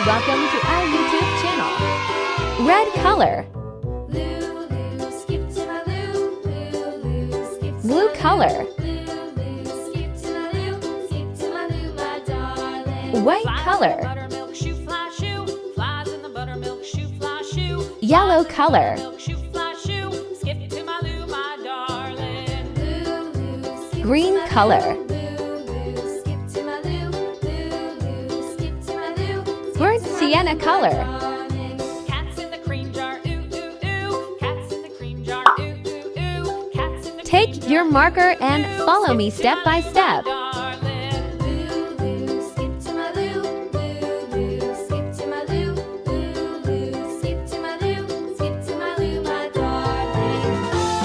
welcome to our YouTube channel. Red color. Blue color. White color. Yellow color. Green color. Burnt sienna color. Take your marker and follow me step by step.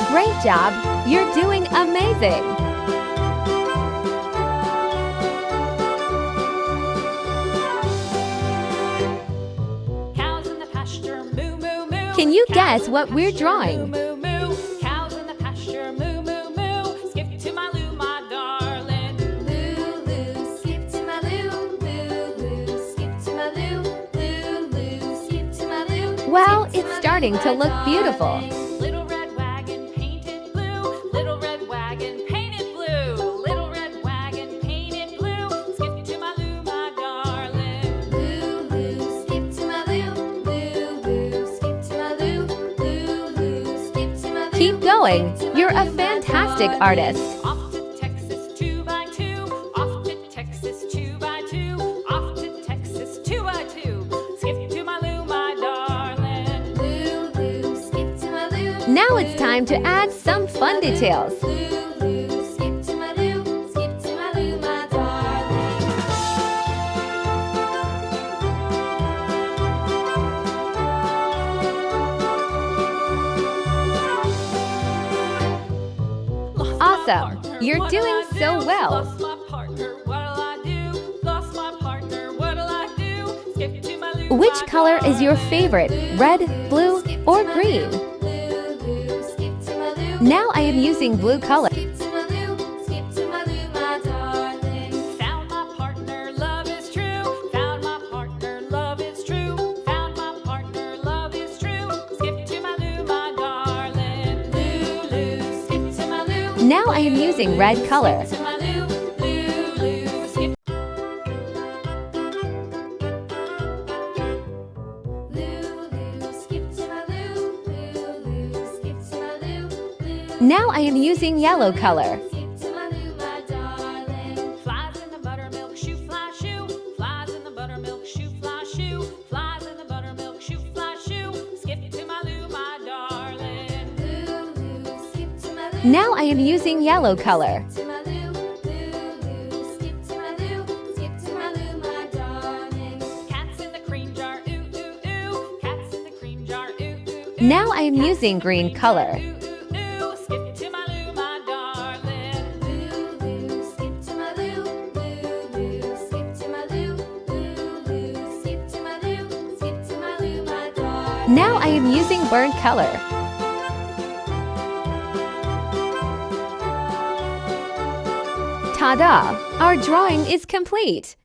Great job! You're doing amazing! Can you guess what we're drawing? Wow, it's starting to look beautiful. Little red wagon painted blue. Little red wagon painted blue. Little red wagon painted blue. Skip to my Lou, my darling. Lou, Lou, skip to my Lou. Lou, Lou, skip to my Lou. Lou, Lou, skip to my Lou. Keep going. You're a fantastic artist. Off to Texas 2x2. Off to Texas 2x2. Off to Texas 2x2. Skip to my Lou, my darling. Lou, Lou, skip to my Lou. Now it's time to add some fun details. Lou, Lou, skip to my Lou. Skip to my Lou, my darling. Awesome. You're doing so well. Lost my partner, what'll I do? Lost my partner, what'll I do? Skip to my Lou, Which my color is your darling. favorite? Red, blue, or green? Lou, Lou, skip to my Lou. Now I am using blue color. Skip to my Lou, skip to my Lou, my darling. Found my partner, love is true. Found my partner, love is true. Found my partner, love is true. Skip to my Lou, my darling. Lou, Lou, skip to my Lou. Now I am using red color. To my Lou, Lou, Lou, skip. Lou, Lou, skip to my Lou. Lou, Lou, skip to my Lou. Lou, Now I am using yellow color. skip to my Lou, my darling. Flies in the buttermilk shoe, fly shoe. Flies in the buttermilk shoe, fly shoe. Flies in the buttermilk shoe, fly shoe. Skip to my Lou, my darling. Lou, Lou, skip to my Lou. Now I am using yellow color. To my Lou, Lou, Lou, skip to my Lou. Skip to my Lou, my darling. Cats in the cream jar, ooh, ooh, ooh. Cats in the cream jar, ooh, ooh, ooh. Now I am using green color. Ooh, ooh, ooh. Skip to my Lou, my darling. Lou, Lou, skip to my Lou. Lou, Lou, skip to my Lou. Lou, Lou, skip to my Lou. Skip to my Lou, my darling. Now I am using burnt color. Ta-da! Our drawing is complete.